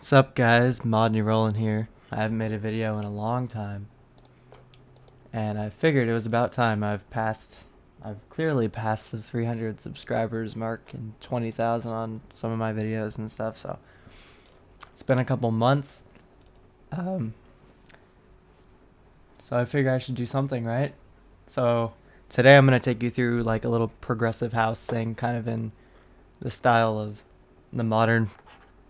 What's up, guys? Modney Rollin here. I haven't made a video in a long time, and I figured it was about time. I've clearly passed the 300 subscribers mark and 20,000 on some of my videos and stuff, so it's been a couple months. So I figured I should do something, right? So today I'm going to take you through like a little progressive house thing, kind of in the style of the modern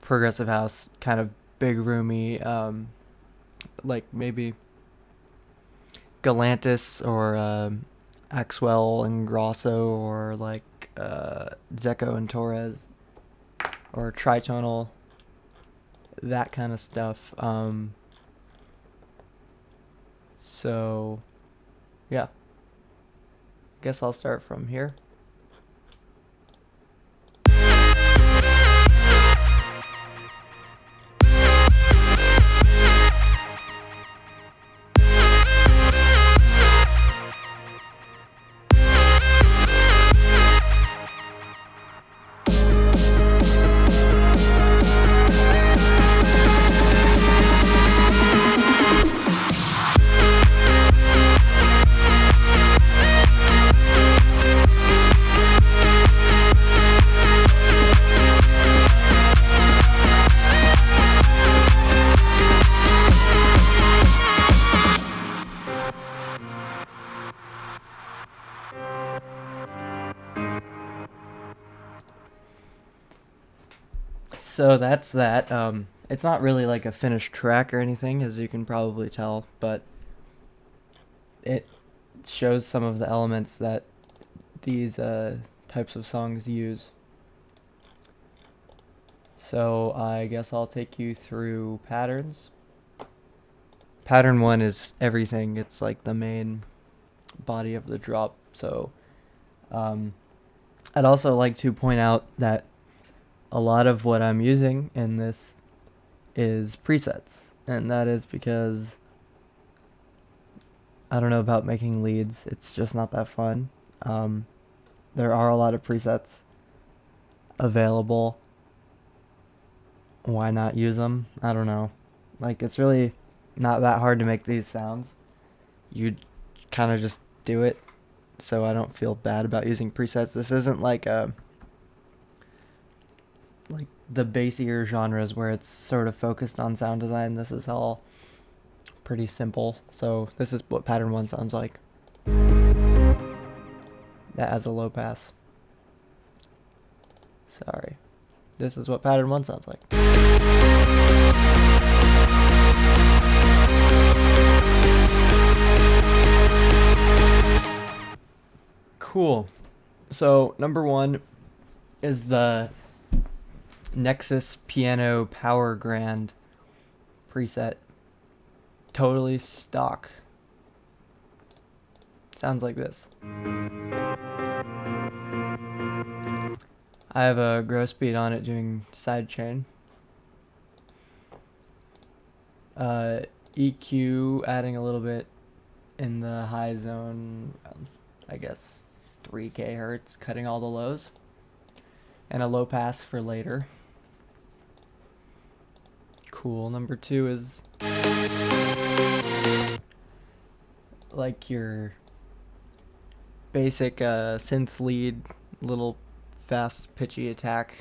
progressive house, kind of big roomy, like maybe Galantis or Axwell and Grosso, or like Zecco and Torres, or Tritonal, that kind of stuff. So yeah, guess I'll start from here. So that's that. It's not really like a finished track or anything, as you can probably tell, but it shows some of the elements that these types of songs use. So I guess I'll take you through patterns. Pattern 1 is everything. It's like the main body of the drop. So I'd also like to point out that a lot of what I'm using in this is presets, and that is because I don't know about making leads. It's just not that fun. There are a lot of presets available. Why not use them? I don't know. Like, it's really not that hard to make these sounds. You kind of just do it, so I don't feel bad about using presets. This isn't like the bassier genres where it's sort of focused on sound design. This is all pretty simple. So this is what pattern 1 sounds like. That has a low pass. Sorry. This is what pattern 1 sounds like. Cool. So number 1 is the Nexus Piano Power Grand preset. Totally stock. Sounds like this. I have a gross beat on it doing sidechain. EQ adding a little bit in the high zone, I guess 3K hertz, cutting all the lows, and a low pass for later. Cool. Number 2 is like your basic synth lead, little fast pitchy attack.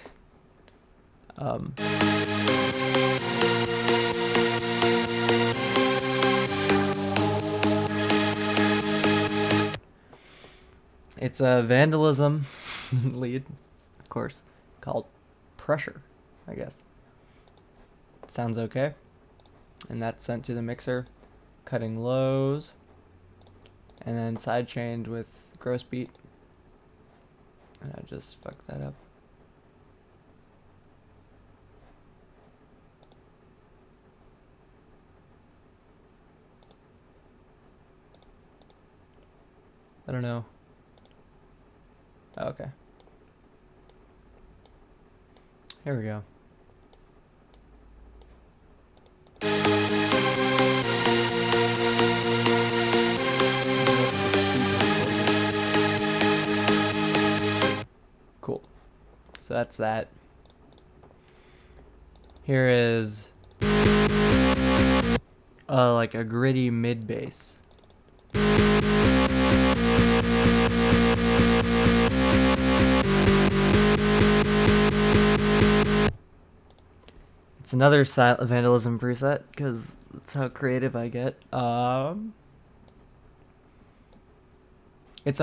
It's a Vandalism lead, of course, called Pressure, I guess. It sounds okay. And that's sent to the mixer, cutting lows, and then sidechained with gross beat. And I just fucked that up. I don't know. Oh, okay. Here we go. Cool. So that's that. Here is like a gritty mid bass. It's another silent vandalism preset because that's how creative I get. It's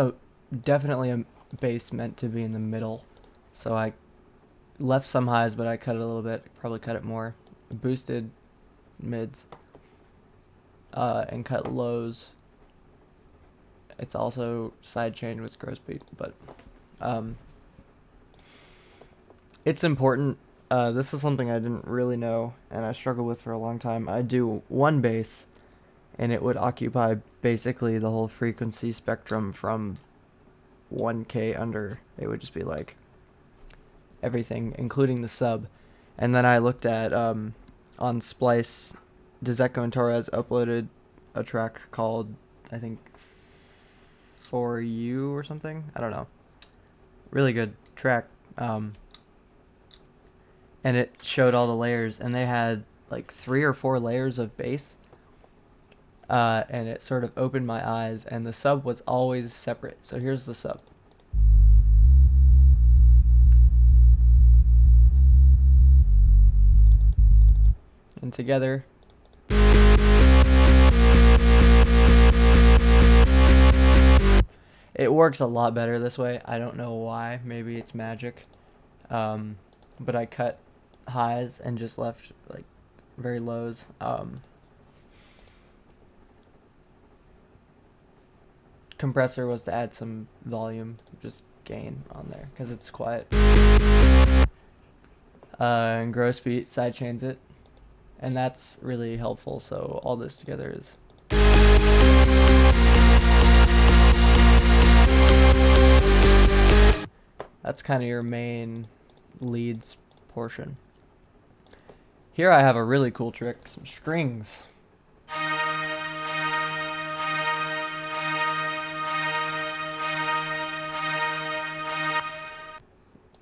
definitely a bass meant to be in the middle, so I left some highs, but I cut it a little bit. Probably cut it more. Boosted mids and cut lows. It's also sidechained with gross beat, but it's important. This is something I didn't really know, and I struggled with for a long time. I do one bass, and it would occupy basically the whole frequency spectrum from 1K under. It would just be like everything, including the sub. And then I looked at, on Splice, Dzeko and Torres uploaded a track called, I think, For You or something. I don't know. Really good track. And it showed all the layers, and they had like 3 or 4 layers of bass. And it sort of opened my eyes, and the sub was always separate. So here's the sub. And together. It works a lot better this way. I don't know why. Maybe it's magic. But I cut highs and just left like very lows. Compressor was to add some volume, just gain on there because it's quiet. And gross beat sidechains it, and that's really helpful. So all this together is. That's kind of your main leads portion. Here I have a really cool trick, some strings.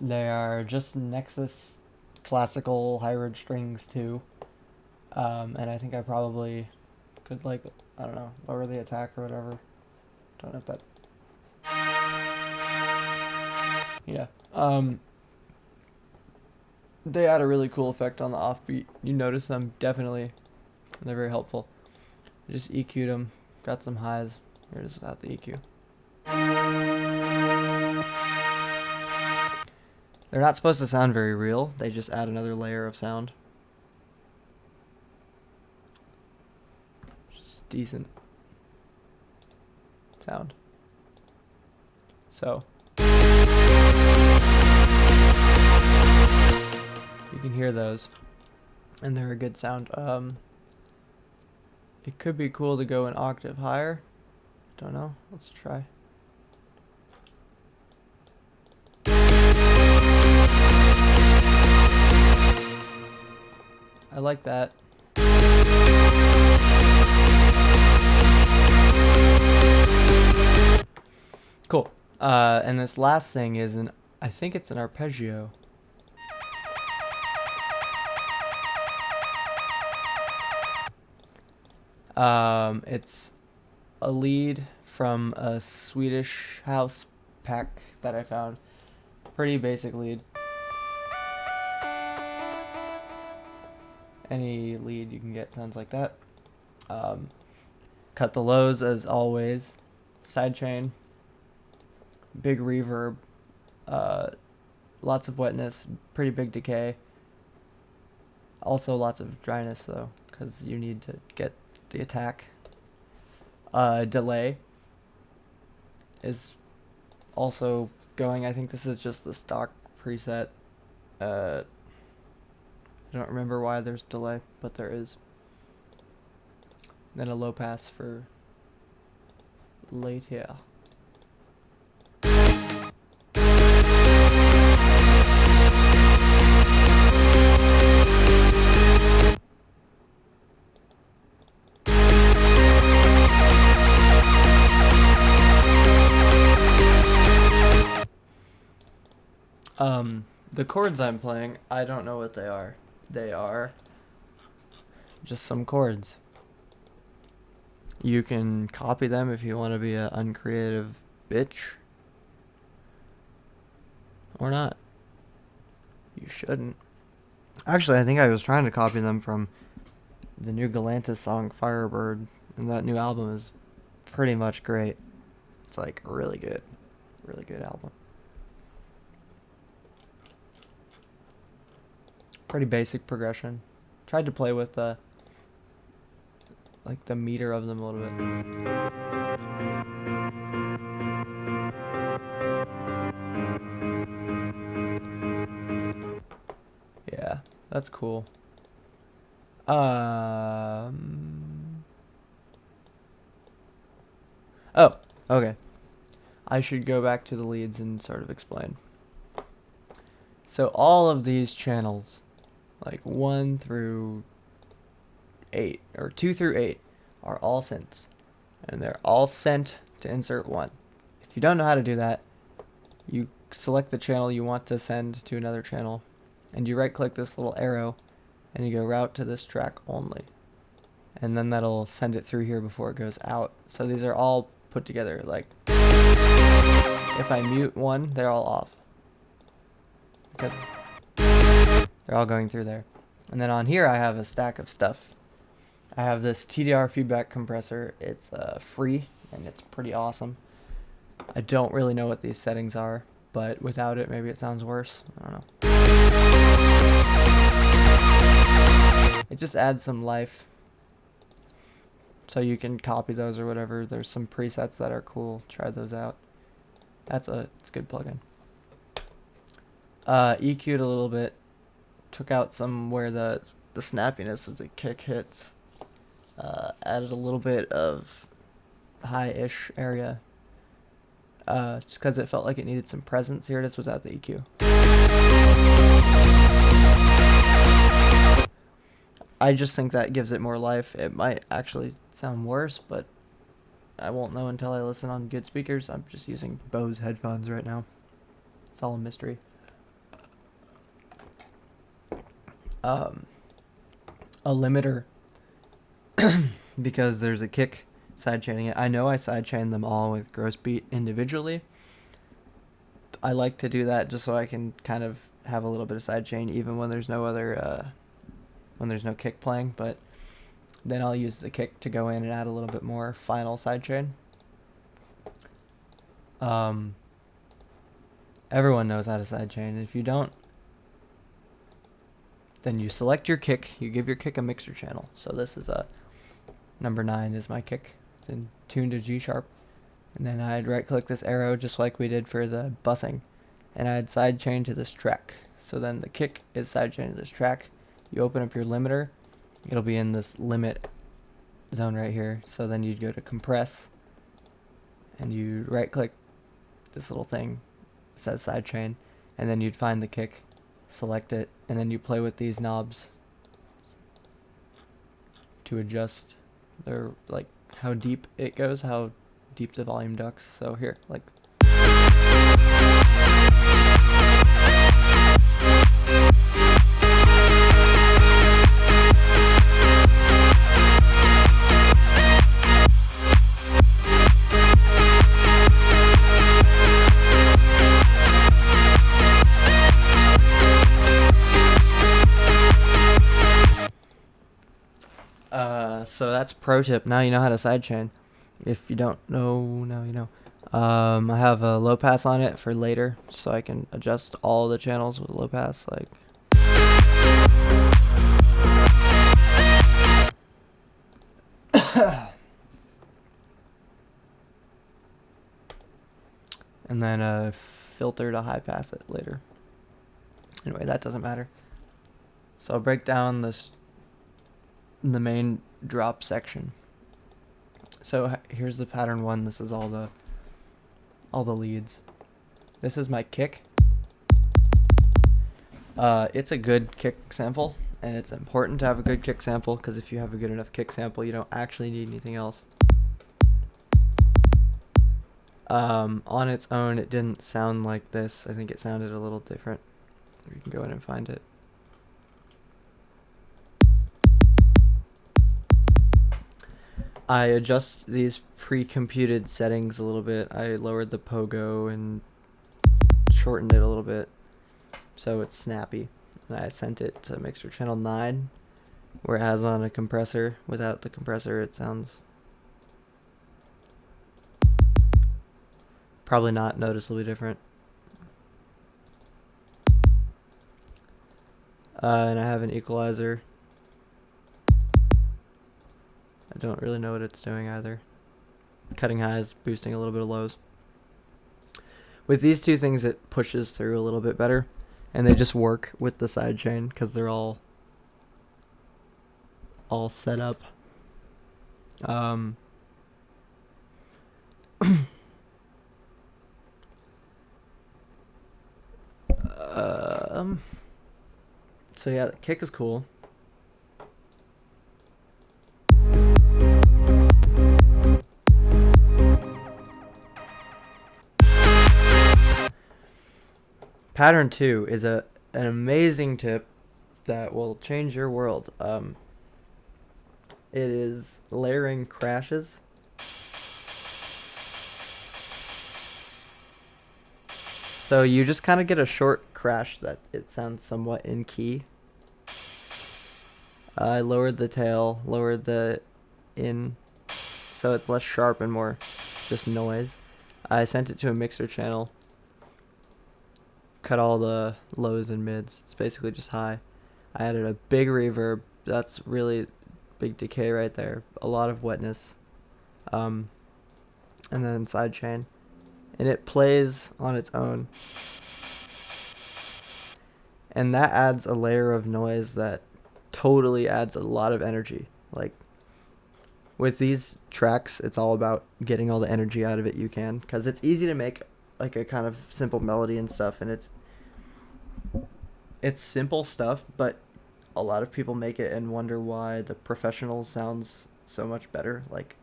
They are just Nexus classical hybrid strings too. And I think I probably could, like, I don't know, lower the attack or whatever. Don't know if that. Yeah. They add a really cool effect on the offbeat. You notice them, definitely. They're very helpful. I just EQ'd them. Got some highs. Here it is without the EQ. They're not supposed to sound very real. They just add another layer of sound. Just decent sound. So you can hear those, and they're a good sound. It could be cool to go an octave higher. Don't know. Let's try. I like that. Cool. And this last thing is I think it's an arpeggio. It's a lead from a Swedish house pack that I found. Pretty basic lead. Any lead you can get sounds like that. Cut the lows as always. Sidechain. Big reverb. Lots of wetness. Pretty big decay. Also lots of dryness though, because you need to get the attack. Delay is also going. I think this is just the stock preset. I don't remember why there's delay, but there is. Then a low pass for late here. The chords I'm playing, I don't know what they are. They are just some chords. You can copy them if you want to be an uncreative bitch. Or not. You shouldn't. Actually, I think I was trying to copy them from the new Galantis song, Firebird. And that new album is pretty much great. It's like really good. Really good album. Pretty basic progression. Tried to play with the like the meter of them a little bit. Yeah, that's cool. Oh, okay. I should go back to the leads and sort of explain. So all of these channels, like 1 through 8, or 2 through 8, are all synths. And they're all sent to insert 1. If you don't know how to do that, you select the channel you want to send to another channel, and you right click this little arrow, and you go route to this track only. And then that'll send it through here before it goes out. So these are all put together. Like, if I mute one, they're all off, because they're all going through there. And then on here I have a stack of stuff. I have this TDR feedback compressor. It's free, and it's pretty awesome. I don't really know what these settings are, but without it, maybe it sounds worse. I don't know. It just adds some life. So you can copy those or whatever. There's some presets that are cool. Try those out. It's a good plugin. EQ'd a little bit. Took out some where the snappiness of the kick hits. Added a little bit of high-ish area. Just because it felt like it needed some presence. Here it is without the EQ. I just think that gives it more life. It might actually sound worse, but I won't know until I listen on good speakers. I'm just using Bose headphones right now. It's all a mystery. A limiter, because there's a kick sidechaining it. I know I sidechain them all with gross beat individually. I like to do that just so I can kind of have a little bit of sidechain even when there's no other when there's no kick playing, but then I'll use the kick to go in and add a little bit more final sidechain. Everyone knows how to sidechain. If you don't, then you select your kick, you give your kick a mixer channel. So this is a number 9 is my kick. It's in tune to G sharp. And then I'd right click this arrow just like we did for the bussing, and I'd sidechain to this track. So then the kick is sidechained to this track. You open up your limiter, it'll be in this limit zone right here. So then you'd go to compress, and you right click this little thing that says sidechain, and then you'd find the kick, select it, and then you play with these knobs to adjust their, like, how deep it goes, how deep the volume ducks. So here, like, so that's pro tip. Now you know how to sidechain. If you don't know, now you know. I have a low pass on it for later, so I can adjust all the channels with low pass, like. And then filter to high pass it later. Anyway, that doesn't matter. So I'll break down this in the main drop section. So here's the pattern 1. This is all the leads. This is my kick. It's a good kick sample, and it's important to have a good kick sample, because if you have a good enough kick sample, you don't actually need anything else. On its own, it didn't sound like this. I think it sounded a little different. You can go in and find it. I adjust these pre-computed settings a little bit. I lowered the pogo and shortened it a little bit so it's snappy. And I sent it to mixer channel 9 where it has on a compressor. Without the compressor it sounds probably not noticeably different. And I have an equalizer. I don't really know what it's doing either. Cutting highs, boosting a little bit of lows. With these two things it pushes through a little bit better, and they just work with the sidechain because they're all set up. So yeah, the kick is cool. Pattern 2 is an amazing tip that will change your world. It is layering crashes. So you just kind of get a short crash that it sounds somewhat in key. I lowered the tail, lowered the in, so it's less sharp and more just noise. I sent it to a mixer channel. Cut all the lows and mids. It's basically just high. I added a big reverb. That's really big decay right there. A lot of wetness. And then sidechain. And it plays on its own. And that adds a layer of noise that totally adds a lot of energy. Like, with these tracks, it's all about getting all the energy out of it you can. Because it's easy to make like a kind of simple melody and stuff, and it's simple stuff, but a lot of people make it and wonder why the professional sounds so much better. Like,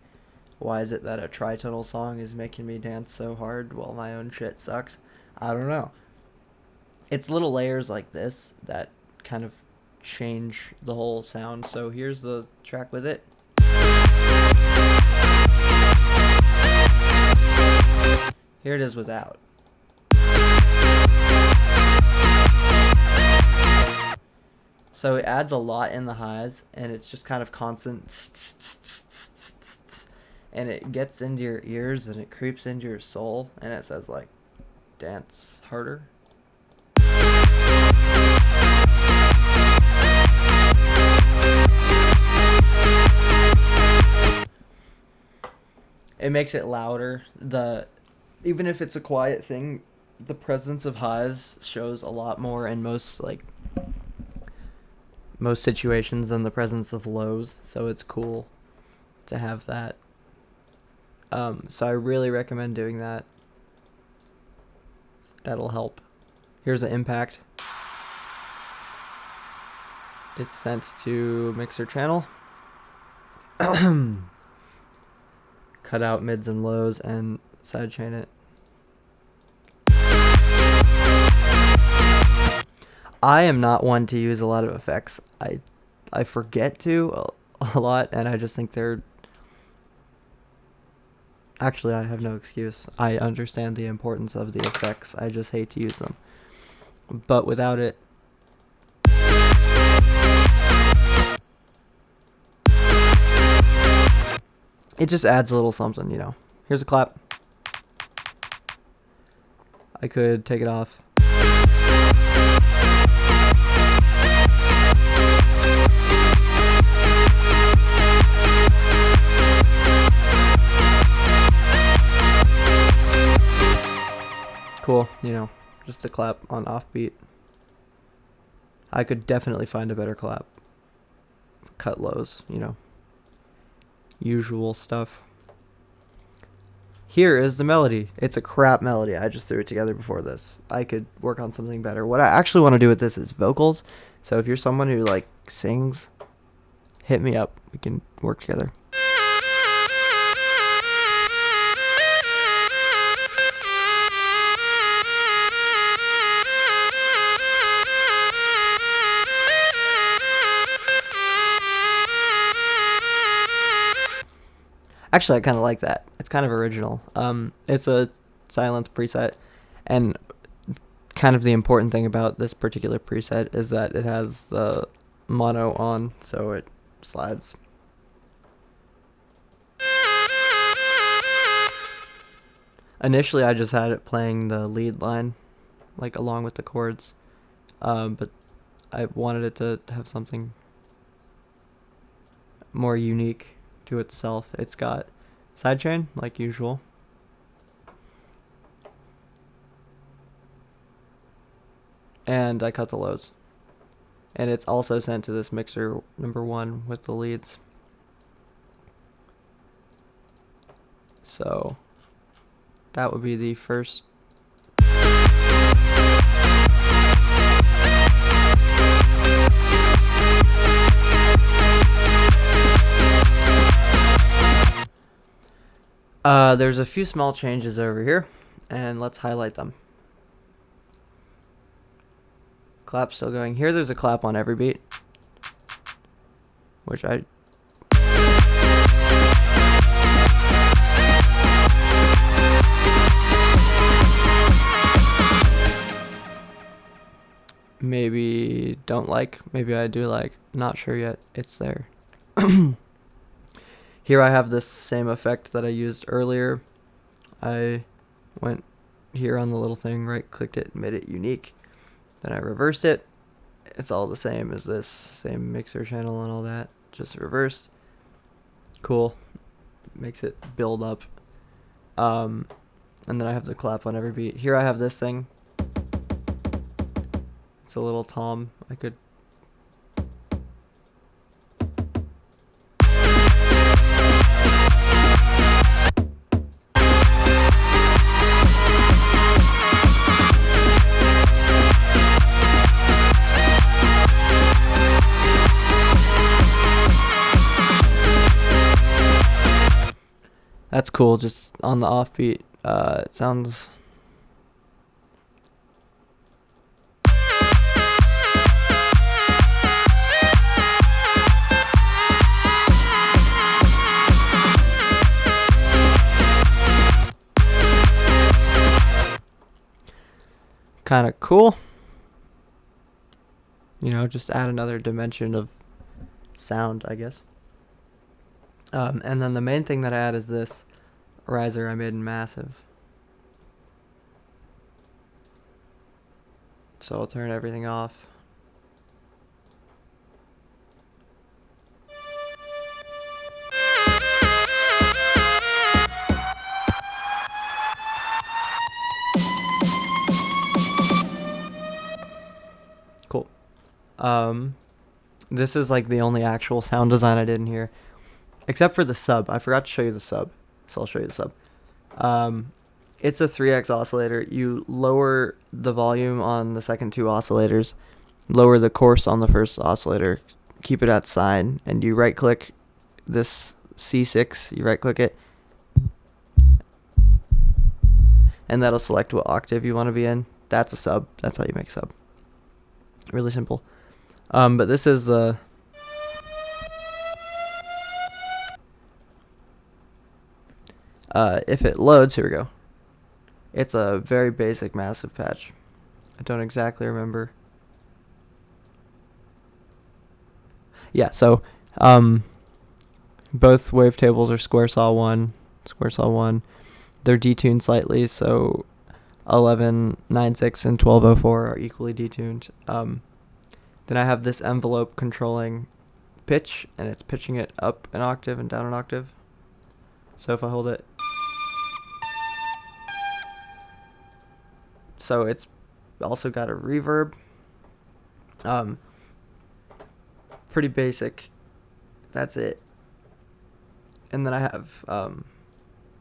why is it that a Tritonal song is making me dance so hard while my own shit sucks? I don't know. It's little layers like this that kind of change the whole sound. So here's the track with it. Here it is without. So it adds a lot in the highs, and it's just kind of constant, and it gets into your ears and it creeps into your soul, and it says like, dance harder. It makes it louder. Even if it's a quiet thing, the presence of highs shows a lot more in most situations than the presence of lows, so it's cool to have that. So I really recommend doing that. That'll help. Here's an impact. It's sent to mixer channel. Cut out mids and lows and sidechain it. I am not one to use a lot of effects. I forget to a lot, and I just think they're... Actually, I have no excuse. I understand the importance of the effects. I just hate to use them. But without it... It just adds a little something, you know. Here's a clap. I could take it off. Cool, you know, just a clap on offbeat. I could definitely find a better clap. Cut lows, you know. Usual stuff. Here is the melody. It's a crap melody. I just threw it together before this. I could work on something better. What I actually want to do with this is vocals. So if you're someone who like sings, hit me up. We can work together. Actually, I kind of like that. It's kind of original. It's a silence preset, and kind of the important thing about this particular preset is that it has the mono on, so it slides. Initially, I just had it playing the lead line, like along with the chords, but I wanted it to have something more unique to itself. It's got sidechain, like usual. And I cut the lows. And it's also sent to this mixer number 1 with the leads. So that would be the first. There's a few small changes over here, and let's highlight them. Clap still going. Here there's a clap on every beat, which I... maybe don't like, maybe I do like, not sure yet. It's there. Here I have this same effect that I used earlier. I went here on the little thing, right clicked it, made it unique. Then I reversed it. It's all the same as this, same mixer channel and all that, just reversed. Cool. Makes it build up. And then I have the clap on every beat. Here I have this thing. It's a little tom. I could... That's cool, just on the offbeat. It sounds... kind of cool. You know, just add another dimension of sound, I guess. And then the main thing that I add is this riser I made in massive. So I'll turn everything off. Cool. This is like the only actual sound design I did in here. Except for the sub. I forgot to show you the sub. So I'll show you the sub. It's a 3x oscillator. You lower the volume on the second 2 oscillators. Lower the coarse on the first oscillator. Keep it at sine. And you right click this C6. You right click it. And that'll select what octave you want to be in. That's a sub. That's how you make a sub. Really simple. But this is the... if it loads, here we go. It's a very basic massive patch. I don't exactly remember. Yeah, so both wavetables are square saw 1, square saw 1. They're detuned slightly, so 1196 and 1204 are equally detuned. Then I have this envelope controlling pitch, and it's pitching it up an octave and down an octave. So if I hold it, so it's also got a reverb. Pretty basic. That's it. And then I have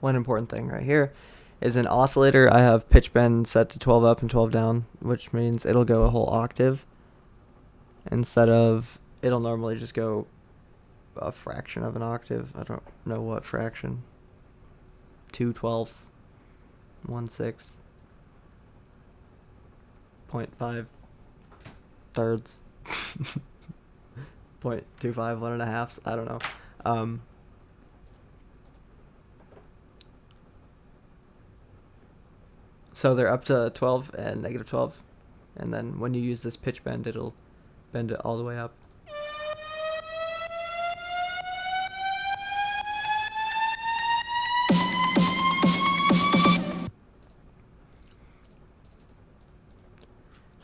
one important thing right here is an oscillator. I have pitch bend set to 12 up and 12 down, which means it'll go a whole octave instead of, it'll normally just go a fraction of an octave. I don't know what fraction. 2/12, 1/6, 0.5 thirds, 0.25 1.5. I don't know. So they're up to 12 and negative 12. And then when you use this pitch bend, it'll bend it all the way up.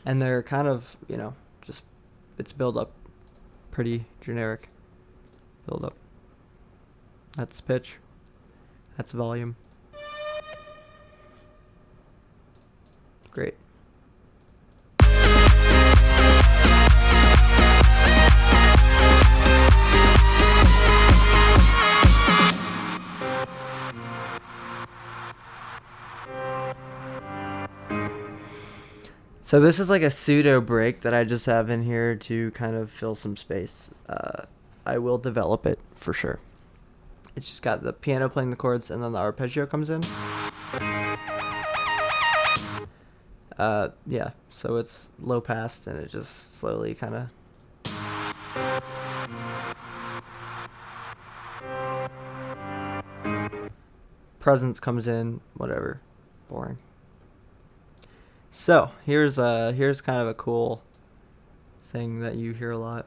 And they're kind of, just, it's build up. Pretty generic build up. That's pitch. That's volume. Great. So this is like a pseudo break that I just have in here to kind of fill some space. I will develop it for sure. It's just got the piano playing the chords and then the arpeggio comes in. Yeah, so it's low passed and it just slowly kind of... Presence comes in, whatever, boring. So here's kind of a cool thing that you hear a lot.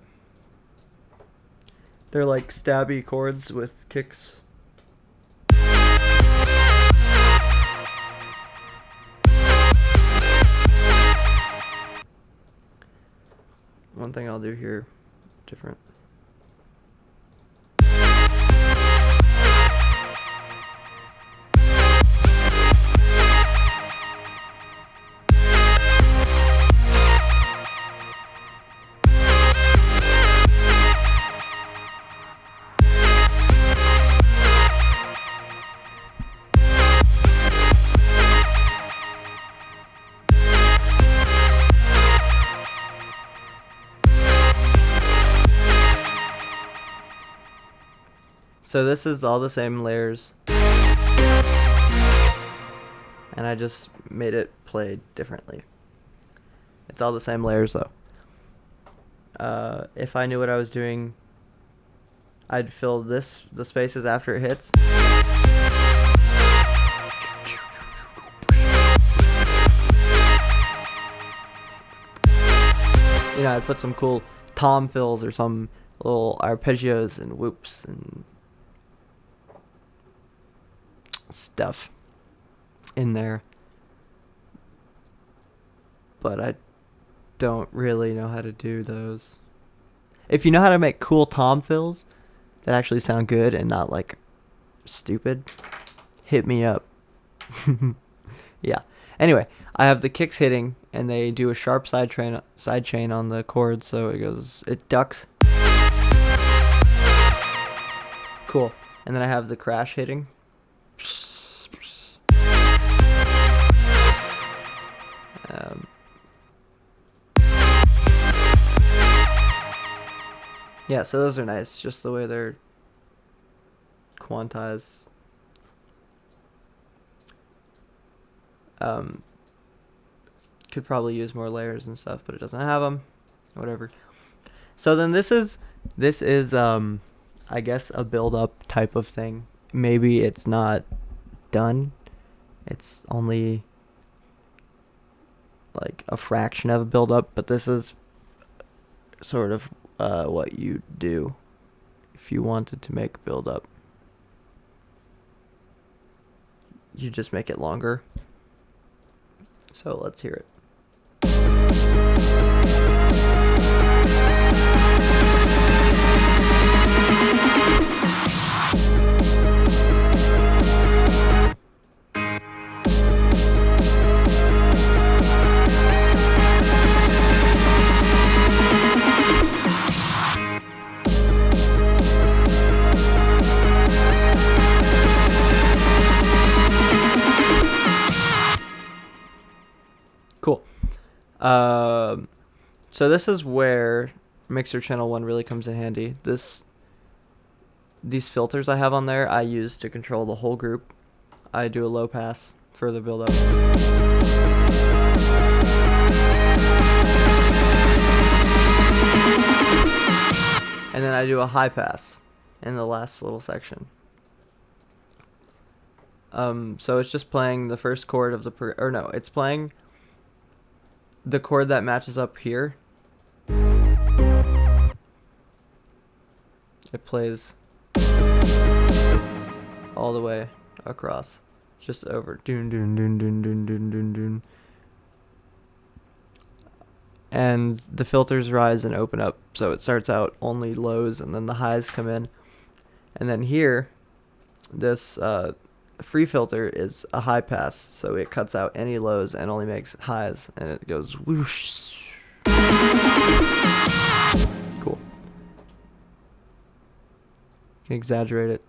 They're like stabby chords with kicks. One thing I'll do here, different. So this is all the same layers, and I just made it play differently. It's all the same layers though. If I knew what I was doing, I'd fill the spaces after it hits. I'd put some cool tom fills or some little arpeggios and whoops and stuff in there, but I don't really know how to do those. If you know how to make cool tom fills that actually sound good and not like stupid, hit me up. Yeah. Anyway, I have the kicks hitting and they do a sharp side chain on the chord, so it ducks. Cool. And then I have the crash hitting. Yeah, so those are nice, just the way they're quantized. Could probably use more layers and stuff, but it doesn't have them. Whatever. So then this is I guess a build-up type of thing. Maybe it's not done. It's only like a fraction of a build-up, but this is sort of what you do if you wanted to make build-up. You just make it longer. So let's hear it. Cool. So this is where Mixer Channel 1 really comes in handy. These filters I have on there, I use to control the whole group. I do a low pass for the build-up. And then I do a high pass in the last little section. So it's just playing the first chord of the or no, it's playing the chord that matches up here. It plays all the way across, just over doon doon doon doon doon doon doon doon. And the filters rise and open up, so it starts out only lows and then the highs come in. And then here, this free filter is a high pass, so it cuts out any lows and only makes highs, and it goes whoosh. Cool. You can exaggerate it.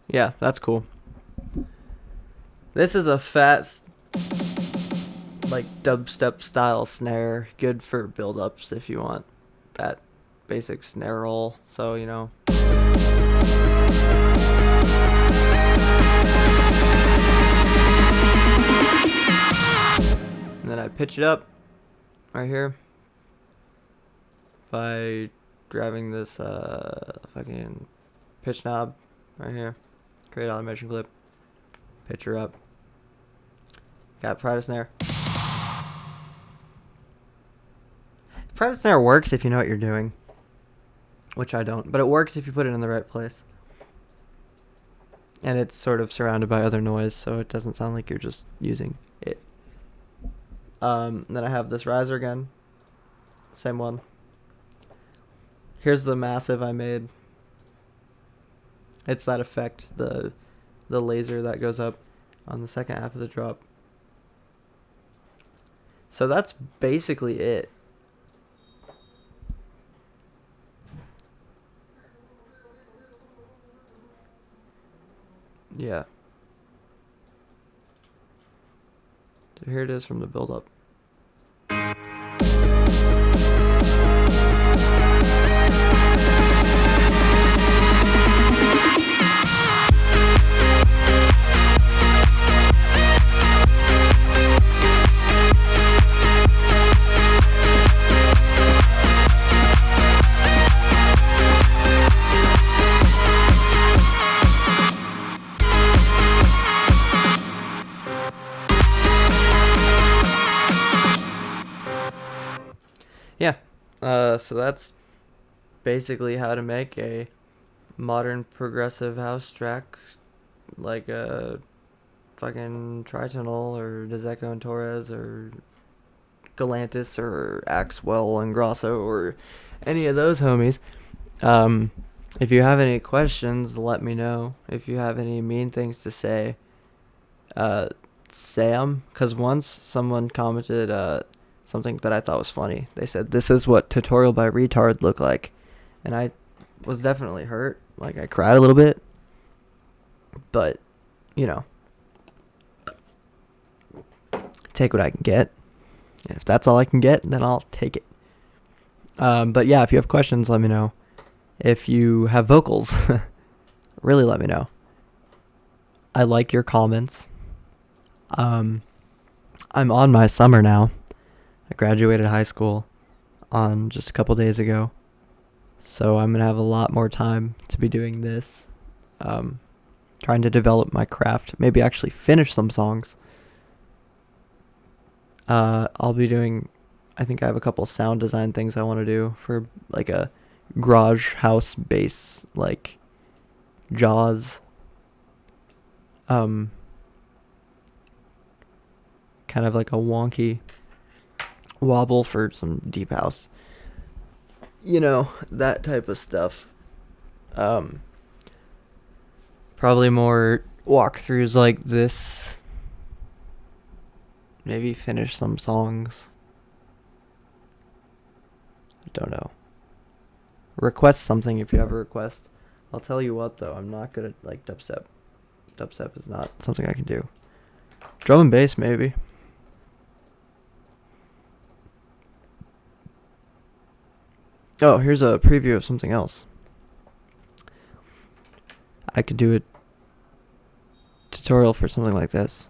Yeah, that's cool. This is a fat, like, dubstep style snare. Good for build-ups if you want that basic snare roll. So, you know. And then I pitch it up right here by grabbing this fucking pitch knob right here. Create automation clip. Pitch her up. Got pride snare. Pride snare works if you know what you're doing, which I don't, but it works if you put it in the right place. And it's sort of surrounded by other noise, so it doesn't sound like you're just using it. Then I have this riser again. Same one. Here's the massive I made. It's that effect, the laser that goes up on the second half of the drop. So that's basically it. Yeah. So here it is from the build-up. Yeah, so that's basically how to make a modern progressive house track, like a fucking Tritonal or DeZeco and Torres or Galantis or Axwell and Grosso or any of those homies. If you have any questions, let me know. If you have any mean things to say, say 'em. Because once someone commented something that I thought was funny. They said, "This is what Tutorial by Retard look like." And I was definitely hurt. Like, I cried a little bit. But, you know, take what I can get. And if that's all I can get, then I'll take it. But yeah, if you have questions, let me know. If you have vocals, really let me know. I like your comments. I'm on my summer now. I graduated high school on just a couple days ago. So I'm going to have a lot more time to be doing this. Trying to develop my craft. Maybe actually finish some songs. I'll be doing, I think I have a couple sound design things I want to do for like a garage house bass, like Jaws. Kind of like a wonky wobble for some deep house. You know, that type of stuff. Probably more walkthroughs like this. Maybe finish some songs. I don't know. Request something if you have a request. I'll tell you what though, I'm not good at like dubstep. Dubstep is not something I can do. Drum and bass maybe. Oh, here's a preview of something else. I could do a tutorial for something like this.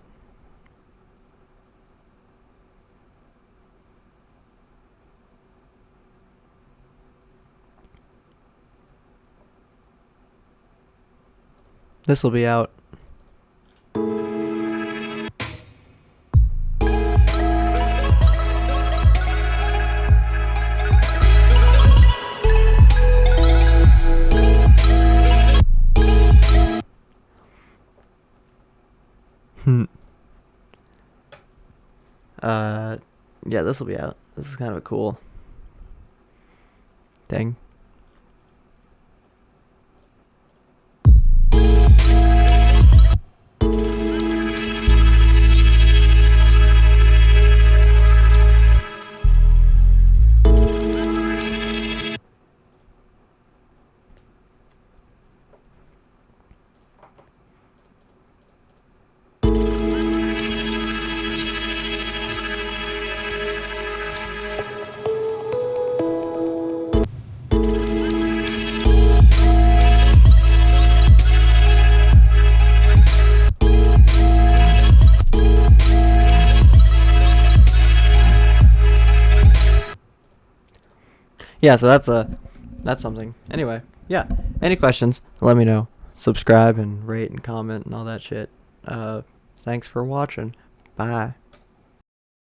This will be out. Yeah, this will be out. This is kind of a cool thing. Yeah, so that's something. Anyway, yeah. Any questions? Let me know. Subscribe and rate and comment and all that shit. Thanks for watching. Bye.